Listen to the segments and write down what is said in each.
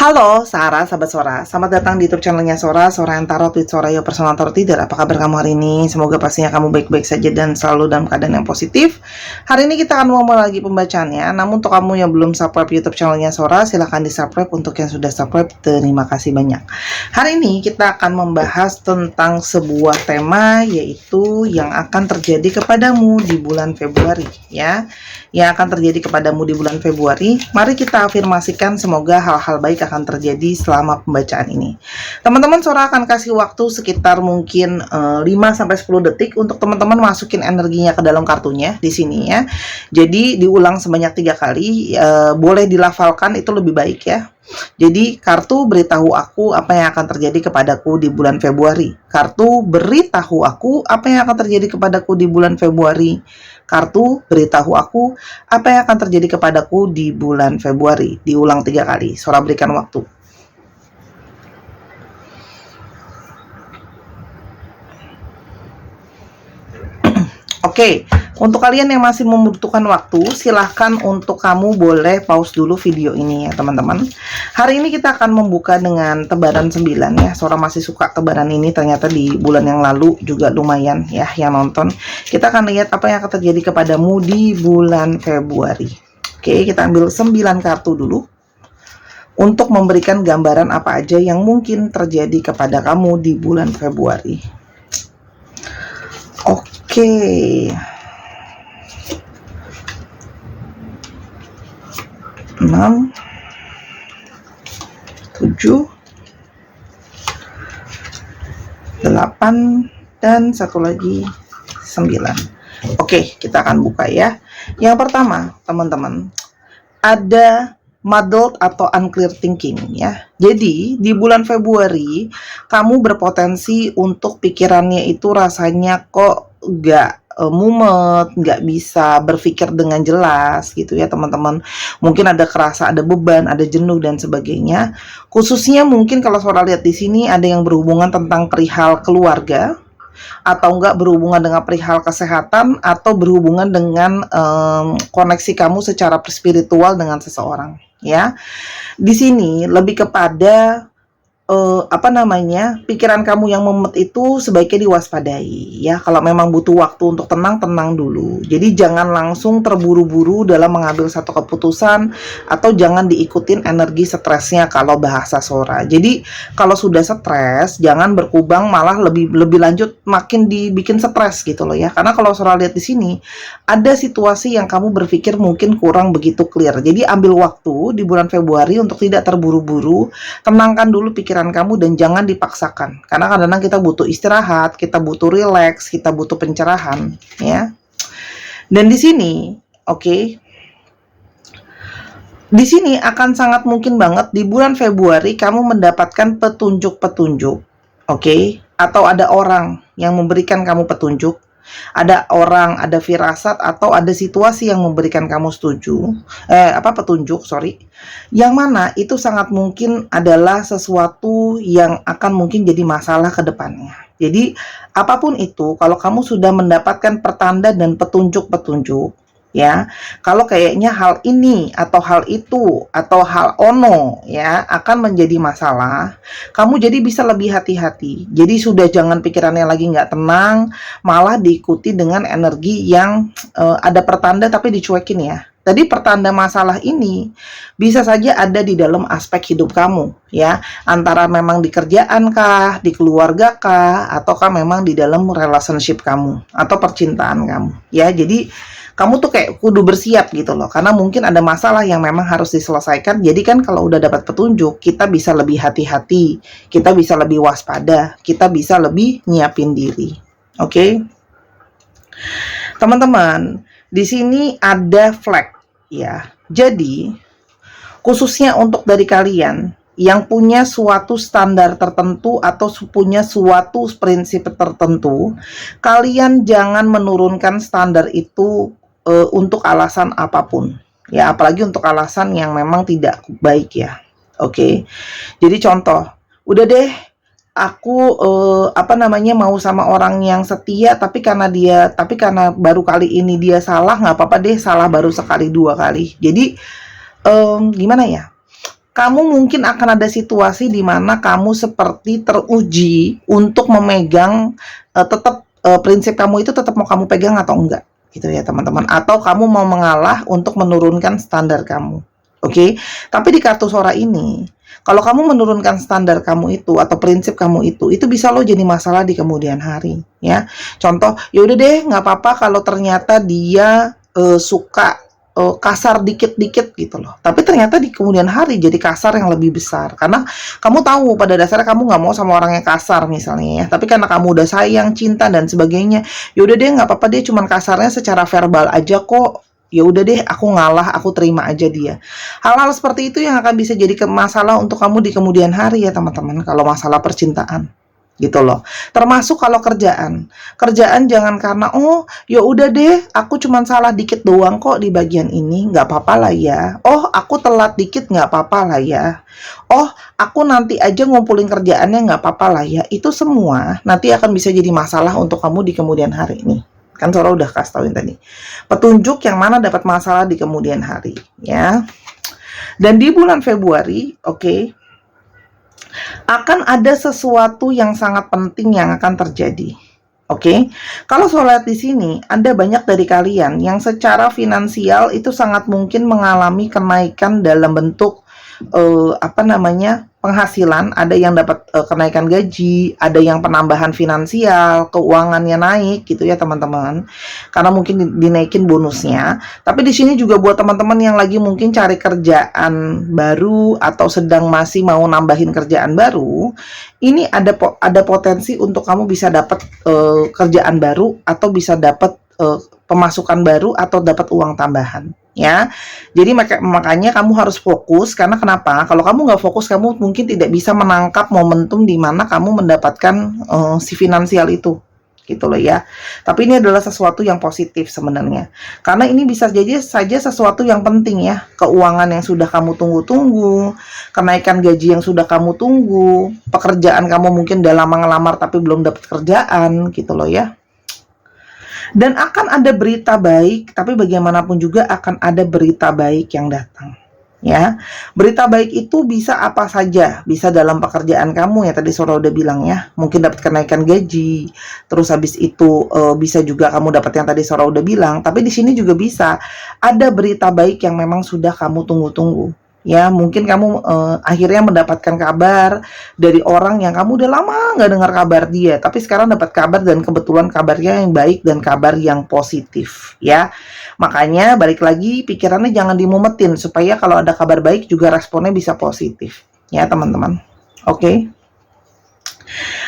Halo Sarah, sahabat Sora. Selamat datang di YouTube channelnya Sora, Sora yang Tarot with Soraya Personal Tarot Reader. Apa kabar kamu hari ini? Semoga pastinya kamu baik-baik saja dan selalu dalam keadaan yang positif. Hari ini kita akan memulai lagi pembacaannya. Namun untuk kamu yang belum subscribe YouTube channelnya Sora, silahkan di subscribe. Untuk yang sudah subscribe, terima kasih banyak. Hari ini kita akan membahas tentang sebuah tema, yaitu yang akan terjadi kepadamu di bulan Februari, ya. Yang akan terjadi kepadamu di bulan Februari. Mari kita afirmasikan semoga hal-hal baik akan terjadi selama pembacaan ini. Teman-teman, Sora akan kasih waktu sekitar mungkin 5-10 detik untuk teman-teman masukin energinya ke dalam kartunya di sini, ya. Jadi diulang sebanyak 3 kali, boleh dilafalkan, itu lebih baik, ya. Jadi kartu beritahu aku apa yang akan terjadi kepadaku di bulan Februari. Kartu beritahu aku apa yang akan terjadi kepadaku di bulan Februari. Kartu beritahu aku apa yang akan terjadi kepadaku di bulan Februari. Diulang 3 kali. Sora berikan waktu. Oke, untuk kalian yang masih membutuhkan waktu, silahkan untuk kamu boleh pause dulu video ini, ya teman-teman. Hari ini kita akan membuka dengan tebaran 9, ya. Sora masih suka tebaran ini, ternyata di bulan yang lalu juga lumayan, ya, yang nonton. Kita akan lihat apa yang akan terjadi kepadamu di bulan Februari. Oke, kita ambil 9 kartu dulu untuk memberikan gambaran apa aja yang mungkin terjadi kepada kamu di bulan Februari. Oke. 6, 7, 8, dan satu lagi 9. Oke, kita akan buka, ya. Yang pertama, teman-teman, ada muddled atau unclear thinking, ya. Jadi di bulan Februari kamu berpotensi untuk pikirannya itu rasanya kok gak mumet, nggak bisa berpikir dengan jelas gitu, ya teman-teman. Mungkin ada kerasa ada beban, ada jenuh dan sebagainya. Khususnya mungkin kalau Sora lihat di sini ada yang berhubungan tentang perihal keluarga, atau enggak berhubungan dengan perihal kesehatan, atau berhubungan dengan koneksi kamu secara spiritual dengan seseorang, ya. Di sini lebih kepada pikiran kamu yang mumet itu sebaiknya diwaspadai, ya. Kalau memang butuh waktu untuk tenang dulu. Jadi jangan langsung terburu-buru dalam mengambil satu keputusan, atau jangan diikutin energi stresnya kalau bahasa Sora. Jadi kalau sudah stres, jangan berkubang, malah lebih lanjut makin dibikin stres gitu loh, ya. Karena kalau Sora lihat di sini ada situasi yang kamu berpikir mungkin kurang begitu clear. Jadi ambil waktu di bulan Februari untuk tidak terburu-buru, tenangkan dulu pikiran kamu dan jangan dipaksakan. Karena kadang-kadang kita butuh istirahat, kita butuh rileks, kita butuh pencerahan, ya. Dan di sini, oke. Di sini akan sangat mungkin banget di bulan Februari kamu mendapatkan petunjuk-petunjuk, oke? Atau ada orang yang memberikan kamu petunjuk. Ada orang, ada firasat, atau ada situasi yang memberikan kamu petunjuk, yang mana itu sangat mungkin adalah sesuatu yang akan mungkin jadi masalah ke depannya. Jadi apapun itu, kalau kamu sudah mendapatkan pertanda dan petunjuk-petunjuk, ya, kalau kayaknya hal ini atau hal itu atau hal ono, ya, akan menjadi masalah, kamu jadi bisa lebih hati-hati. Jadi sudah jangan pikirannya lagi nggak tenang, malah diikuti dengan energi yang ada pertanda tapi dicuekin, ya. Tadi pertanda masalah ini bisa saja ada di dalam aspek hidup kamu, ya. Antara memang di kerjaan kah, di keluarga kah, ataukah memang di dalam relationship kamu atau percintaan kamu, ya. Jadi kamu tuh kayak kudu bersiap gitu loh, karena mungkin ada masalah yang memang harus diselesaikan. Jadi kan kalau udah dapat petunjuk, kita bisa lebih hati-hati, kita bisa lebih waspada, kita bisa lebih nyiapin diri. Oke? Teman-teman, di sini ada flag, ya. Jadi khususnya untuk dari kalian yang punya suatu standar tertentu atau punya suatu prinsip tertentu, kalian jangan menurunkan standar itu untuk alasan apapun, ya, apalagi untuk alasan yang memang tidak baik, ya. Oke. Jadi contoh, udah deh aku mau sama orang yang setia, tapi karena baru kali ini dia salah, nggak apa-apa deh salah baru sekali 2 kali. Jadi gimana ya, kamu mungkin akan ada situasi di mana kamu seperti teruji untuk memegang prinsip kamu itu tetap mau kamu pegang atau enggak, gitu ya teman-teman. Atau kamu mau mengalah untuk menurunkan standar kamu. Oke, tapi di kartu Sora ini, kalau kamu menurunkan standar kamu itu atau prinsip kamu itu bisa lo jadi masalah di kemudian hari, ya. Contoh, yaudah deh, nggak apa-apa kalau ternyata dia suka kasar dikit-dikit gitu loh. Tapi ternyata di kemudian hari jadi kasar yang lebih besar. Karena kamu tahu pada dasarnya kamu nggak mau sama orang yang kasar misalnya ya. Tapi karena kamu udah sayang, cinta dan sebagainya, yaudah deh nggak apa-apa deh, cuman kasarnya secara verbal aja kok. Ya udah deh, aku ngalah, aku terima aja dia. Hal-hal seperti itu yang akan bisa jadi masalah untuk kamu di kemudian hari ya teman-teman. Kalau masalah percintaan gitu loh. Termasuk kalau kerjaan jangan karena ya udah deh, aku cuman salah dikit doang kok di bagian ini, nggak apa-apa lah ya. Oh, aku telat dikit, nggak apa-apa lah ya. Oh, aku nanti aja ngumpulin kerjaannya, nggak apa-apa lah ya. Itu semua nanti akan bisa jadi masalah untuk kamu di kemudian hari ini. Kan Sora udah kasih tauin tadi petunjuk yang mana dapat masalah di kemudian hari ya. Dan di bulan Februari, oke, akan ada sesuatu yang sangat penting yang akan terjadi. Oke, kalau Sora lihat di sini, ada banyak dari kalian yang secara finansial itu sangat mungkin mengalami kenaikan dalam bentuk penghasilan. Ada yang dapat kenaikan gaji, ada yang penambahan finansial, keuangannya naik gitu ya teman-teman. Karena mungkin dinaikin bonusnya. Tapi di sini juga buat teman-teman yang lagi mungkin cari kerjaan baru atau sedang masih mau nambahin kerjaan baru, ini ada potensi untuk kamu bisa dapat kerjaan baru atau bisa dapat pemasukan baru atau dapat uang tambahan. Ya, jadi makanya kamu harus fokus. Karena kenapa? Kalau kamu nggak fokus, kamu mungkin tidak bisa menangkap momentum di mana kamu mendapatkan si finansial itu, gitu loh ya. Tapi ini adalah sesuatu yang positif sebenarnya, karena ini bisa jadi saja sesuatu yang penting ya. Keuangan yang sudah kamu tunggu-tunggu, kenaikan gaji yang sudah kamu tunggu, pekerjaan kamu mungkin udah lama ngelamar tapi belum dapat kerjaan, gitu loh ya. Dan akan ada berita baik, tapi bagaimanapun juga akan ada berita baik yang datang. Ya, berita baik itu bisa apa saja, bisa dalam pekerjaan kamu ya, tadi Sora udah bilang ya, mungkin dapat kenaikan gaji, terus habis itu bisa juga kamu dapat yang tadi Sora udah bilang, tapi di sini juga bisa ada berita baik yang memang sudah kamu tunggu-tunggu. Ya, mungkin kamu akhirnya mendapatkan kabar dari orang yang kamu udah lama nggak dengar kabar dia, tapi sekarang dapat kabar dan kebetulan kabarnya yang baik dan kabar yang positif ya. Makanya balik lagi, pikirannya jangan dimumetin supaya kalau ada kabar baik juga responnya bisa positif ya teman-teman. Oke.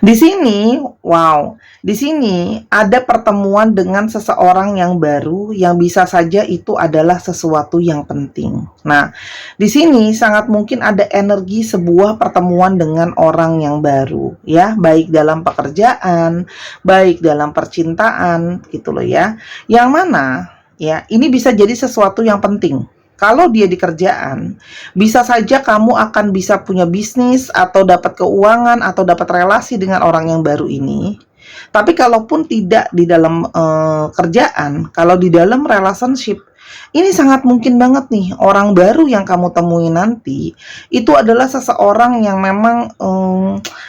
Di sini, wow, di sini ada pertemuan dengan seseorang yang baru yang bisa saja itu adalah sesuatu yang penting. Nah, di sini sangat mungkin ada energi sebuah pertemuan dengan orang yang baru, ya, baik dalam pekerjaan, baik dalam percintaan, gitu loh ya. Yang mana, ya, ini bisa jadi sesuatu yang penting. Kalau dia di kerjaan, bisa saja kamu akan bisa punya bisnis atau dapat keuangan atau dapat relasi dengan orang yang baru ini. Tapi kalaupun tidak di dalam kerjaan, kalau di dalam relationship, ini sangat mungkin banget nih orang baru yang kamu temui nanti itu adalah seseorang yang memang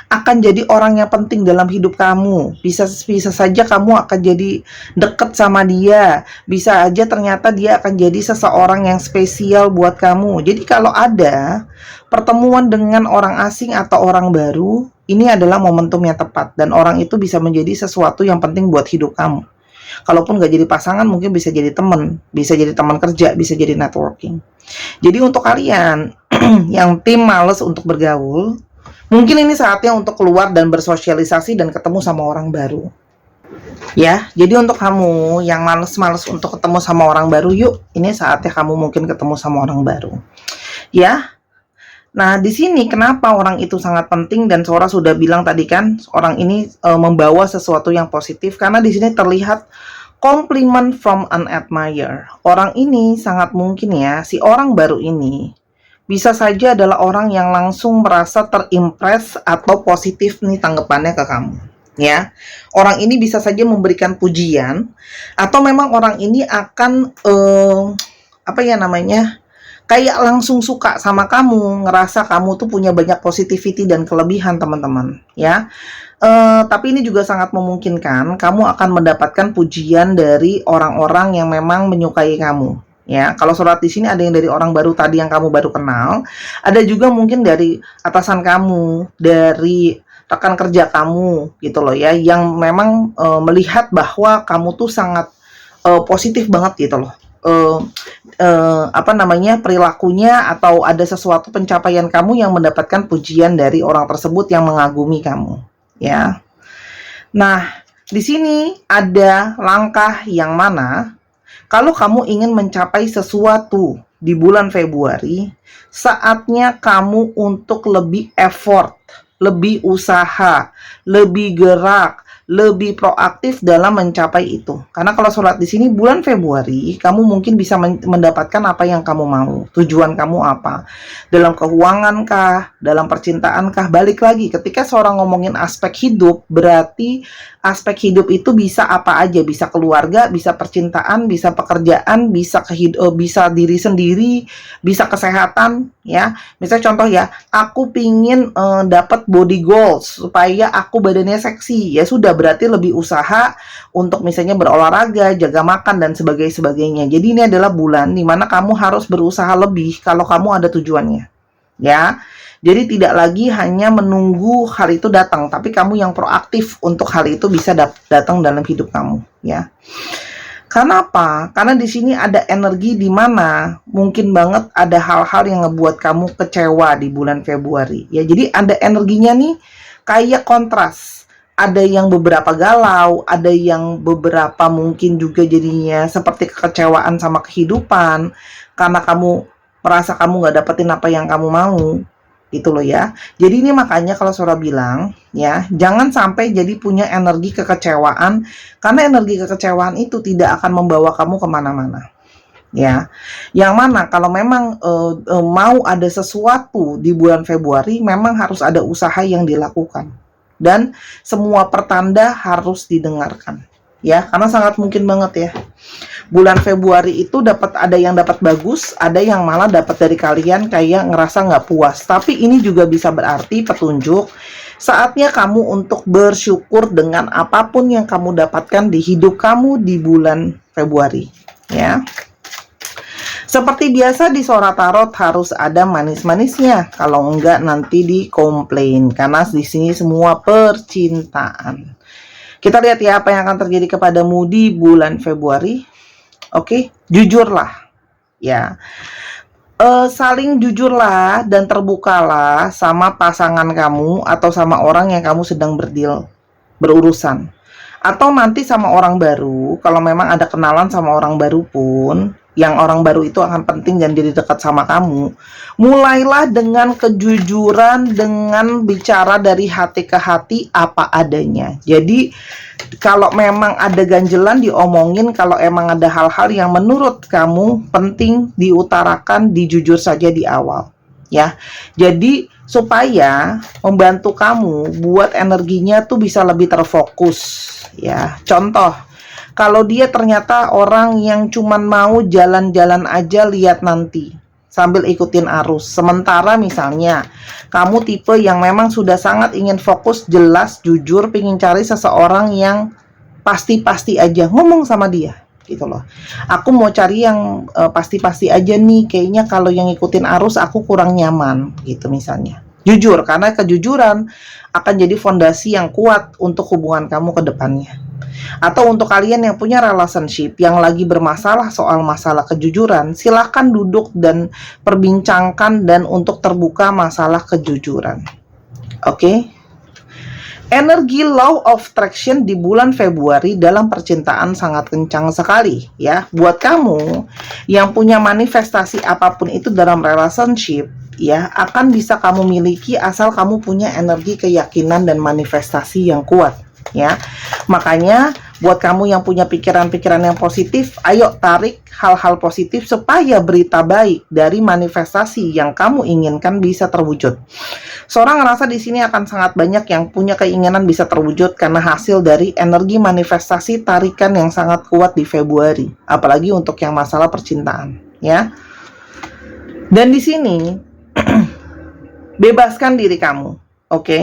akan jadi orang yang penting dalam hidup kamu. Bisa saja kamu akan jadi deket sama dia. Bisa aja ternyata dia akan jadi seseorang yang spesial buat kamu. Jadi kalau ada pertemuan dengan orang asing atau orang baru, ini adalah momentum yang tepat dan orang itu bisa menjadi sesuatu yang penting buat hidup kamu. Kalaupun nggak jadi pasangan, mungkin bisa jadi teman kerja, bisa jadi networking. Jadi untuk kalian yang tim males untuk bergaul, mungkin ini saatnya untuk keluar dan bersosialisasi dan ketemu sama orang baru. Ya, jadi untuk kamu yang males-males untuk ketemu sama orang baru, yuk, ini saatnya kamu mungkin ketemu sama orang baru. Ya. Nah, di sini kenapa orang itu sangat penting dan Sora sudah bilang tadi kan, orang ini membawa sesuatu yang positif karena di sini terlihat compliment from an admirer. Orang ini sangat mungkin ya, si orang baru ini bisa saja adalah orang yang langsung merasa terimpress atau positif nih tanggapannya ke kamu. Ya, orang ini bisa saja memberikan pujian atau memang orang ini akan kayak langsung suka sama kamu, ngerasa kamu tuh punya banyak positivity dan kelebihan, teman-teman, ya. Tapi ini juga sangat memungkinkan kamu akan mendapatkan pujian dari orang-orang yang memang menyukai kamu. Ya, kalau surat di sini ada yang dari orang baru tadi yang kamu baru kenal, ada juga mungkin dari atasan kamu, dari rekan kerja kamu gitu loh ya, yang memang melihat bahwa kamu tuh sangat positif banget gitu loh. Eh, apa namanya, perilakunya atau ada sesuatu pencapaian kamu yang mendapatkan pujian dari orang tersebut yang mengagumi kamu, ya. Nah, di sini ada langkah yang mana kalau kamu ingin mencapai sesuatu di bulan Februari, saatnya kamu untuk lebih effort, lebih usaha, lebih gerak, lebih proaktif dalam mencapai itu. Karena kalau surat di sini bulan Februari, kamu mungkin bisa mendapatkan apa yang kamu mau. Tujuan kamu apa? Dalam keuangan kah? Dalam percintaan kah? Balik lagi, ketika seorang ngomongin aspek hidup, berarti aspek hidup itu bisa apa aja, bisa keluarga, bisa percintaan, bisa pekerjaan, bisa diri sendiri, bisa kesehatan, ya. Misalnya contoh ya, aku pingin dapat body goals supaya aku badannya seksi, ya sudah, berarti lebih usaha untuk misalnya berolahraga, jaga makan dan sebagainya. Jadi ini adalah bulan dimana kamu harus berusaha lebih kalau kamu ada tujuannya, ya. Jadi tidak lagi hanya menunggu hal itu datang, tapi kamu yang proaktif untuk hal itu bisa datang dalam hidup kamu, ya. Karena apa? Karena di sini ada energi di mana mungkin banget ada hal-hal yang ngebuat kamu kecewa di bulan Februari, ya. Jadi ada energinya nih kayak kontras. Ada yang beberapa galau, ada yang beberapa mungkin juga jadinya seperti kekecewaan sama kehidupan karena kamu merasa kamu nggak dapetin apa yang kamu mau, gitu loh ya. Jadi ini makanya kalau Sora bilang ya, jangan sampai jadi punya energi kekecewaan, karena energi kekecewaan itu tidak akan membawa kamu kemana-mana, ya. Yang mana kalau memang mau ada sesuatu di bulan Februari, memang harus ada usaha yang dilakukan dan semua pertanda harus didengarkan, ya, karena sangat mungkin banget ya bulan Februari itu ada yang dapat bagus, ada yang malah dapat dari kalian kayak ngerasa nggak puas. Tapi ini juga bisa berarti petunjuk saatnya kamu untuk bersyukur dengan apapun yang kamu dapatkan di hidup kamu di bulan Februari, ya. Seperti biasa di Sora Tarot harus ada manis-manisnya, kalau enggak nanti dikomplain karena di sini semua percintaan. Kita lihat ya apa yang akan terjadi kepadamu di bulan Februari. Oke, jujurlah, ya. Saling jujurlah dan terbukalah sama pasangan kamu atau sama orang yang kamu sedang berurusan. Atau nanti sama orang baru, kalau memang ada kenalan sama orang baru pun, yang orang baru itu akan penting dan jadi dekat sama kamu. Mulailah dengan kejujuran, dengan bicara dari hati ke hati apa adanya. Jadi kalau memang ada ganjelan diomongin, kalau emang ada hal-hal yang menurut kamu penting diutarakan, dijujur saja di awal, ya. Jadi supaya membantu kamu buat energinya tuh bisa lebih terfokus, ya. Contoh, kalau dia ternyata orang yang cuman mau jalan-jalan aja lihat nanti sambil ikutin arus, sementara misalnya kamu tipe yang memang sudah sangat ingin fokus, jelas, jujur, pengen cari seseorang yang pasti-pasti aja, ngomong sama dia gitu loh. Aku mau cari yang pasti-pasti aja nih, kayaknya kalau yang ikutin arus aku kurang nyaman gitu misalnya. Jujur, karena kejujuran akan jadi fondasi yang kuat untuk hubungan kamu ke depannya. Atau untuk kalian yang punya relationship yang lagi bermasalah soal masalah kejujuran, silahkan duduk dan perbincangkan dan untuk terbuka masalah kejujuran. Oke? Energi law of attraction di bulan Februari dalam percintaan sangat kencang sekali ya. Buat kamu yang punya manifestasi apapun itu dalam relationship, ya, akan bisa kamu miliki asal kamu punya energi keyakinan dan manifestasi yang kuat, ya. Makanya buat kamu yang punya pikiran-pikiran yang positif, ayo tarik hal-hal positif supaya berita baik dari manifestasi yang kamu inginkan bisa terwujud. Seorang ngerasa di sini akan sangat banyak yang punya keinginan bisa terwujud karena hasil dari energi manifestasi tarikan yang sangat kuat di Februari, apalagi untuk yang masalah percintaan, ya. Dan di sini bebaskan diri kamu, oke?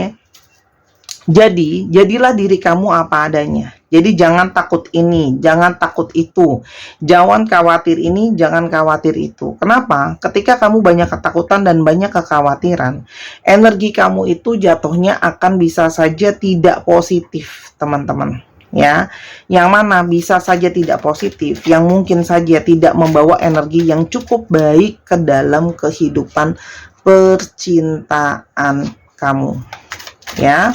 Jadi, jadilah diri kamu apa adanya. Jadi jangan takut ini, jangan takut itu. Jangan khawatir ini, jangan khawatir itu. Kenapa? Ketika kamu banyak ketakutan dan banyak kekhawatiran, energi kamu itu jatuhnya akan bisa saja tidak positif, teman-teman. Ya, yang mana bisa saja tidak positif, yang mungkin saja tidak membawa energi yang cukup baik ke dalam kehidupan percintaan kamu. Ya.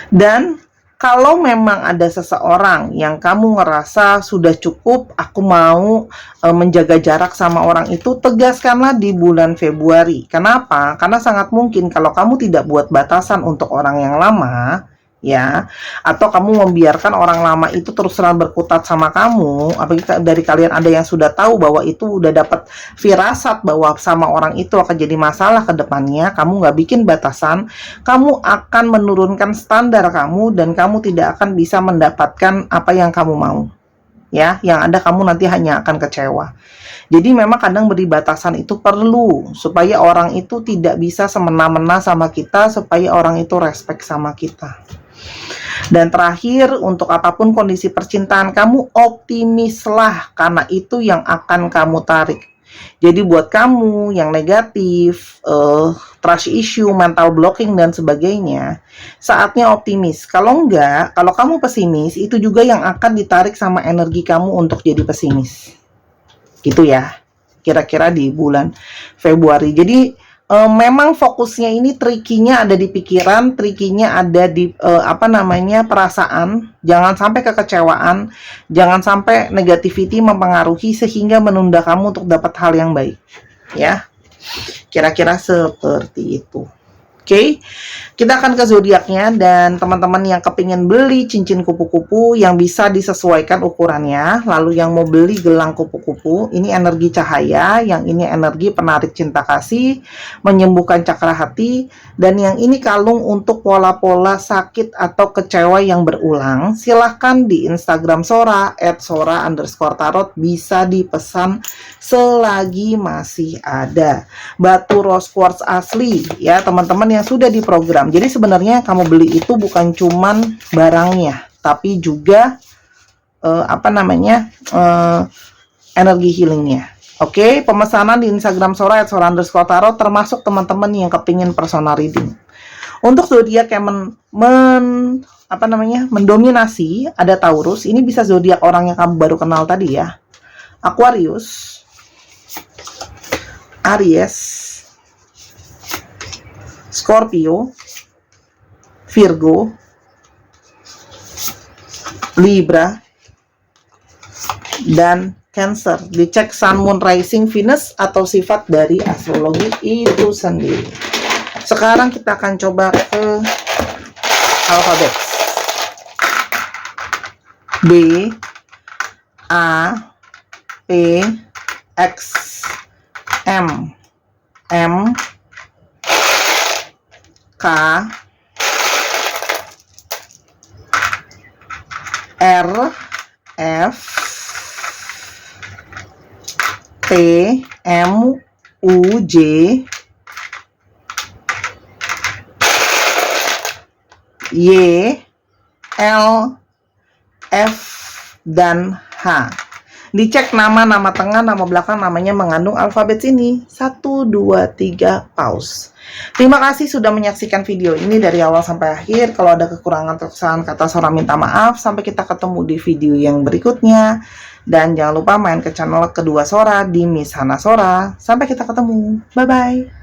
Dan kalau memang ada seseorang yang kamu ngerasa sudah cukup, aku mau menjaga jarak sama orang itu, tegaskanlah di bulan Februari. Kenapa? Karena sangat mungkin kalau kamu tidak buat batasan untuk orang yang lama, ya, atau kamu membiarkan orang lama itu terus-terusan berkutat sama kamu, apalagi dari kalian ada yang sudah tahu bahwa itu udah dapat firasat bahwa sama orang itu akan jadi masalah ke depannya, kamu nggak bikin batasan, kamu akan menurunkan standar kamu dan kamu tidak akan bisa mendapatkan apa yang kamu mau. Ya, yang ada kamu nanti hanya akan kecewa. Jadi memang kadang beri batasan itu perlu supaya orang itu tidak bisa semena-mena sama kita, supaya orang itu respect sama kita. Dan terakhir, untuk apapun kondisi percintaan kamu, optimislah, karena itu yang akan kamu tarik. Jadi buat kamu yang negatif, trust issue, mental blocking dan sebagainya, saatnya optimis. Kalau enggak, kalau kamu pesimis, itu juga yang akan ditarik sama energi kamu untuk jadi pesimis. Gitu ya, kira-kira di bulan Februari. Jadi memang fokusnya ini trikinya ada di pikiran, trikinya ada di perasaan. Jangan sampai kekecewaan, jangan sampai negativity mempengaruhi sehingga menunda kamu untuk dapat hal yang baik. Ya, kira-kira seperti itu. Oke, kita akan ke zodiaknya, dan teman-teman yang kepingin beli cincin kupu-kupu yang bisa disesuaikan ukurannya, lalu yang mau beli gelang kupu-kupu, ini energi cahaya, yang ini energi penarik cinta kasih, menyembuhkan cakra hati, dan yang ini kalung untuk pola-pola sakit atau kecewa yang berulang. Silahkan di Instagram Sora @sora_tarot, bisa dipesan selagi masih ada. Batu rose quartz asli ya teman-teman yang sudah diprogram. Jadi sebenarnya kamu beli itu bukan cuman barangnya, tapi juga energi healingnya. Oke, pemesanan di Instagram Sora @sora_tarot, termasuk teman-teman yang kepingin personal reading. Untuk zodiak yang mendominasi ada Taurus. Ini bisa zodiak orang yang kamu baru kenal tadi ya. Aquarius, Aries, Scorpio, Virgo, Libra, dan Cancer. Dicek Sun, Moon, Rising, Venus atau sifat dari astrologi itu sendiri. Sekarang kita akan coba ke alfabet. B, A, P, X, M, K, R, F, T, M, U, J, Y, L, F, dan H. Dicek nama tengah, nama belakang, namanya mengandung alfabet ini. 1, 2, 3, pause. Terima kasih sudah menyaksikan video ini dari awal sampai akhir. Kalau ada kekurangan atau kesalahan kata, Sora minta maaf. Sampai kita ketemu di video yang berikutnya. Dan jangan lupa main ke channel kedua Sora di Miss Hana Sora. Sampai kita ketemu. Bye-bye.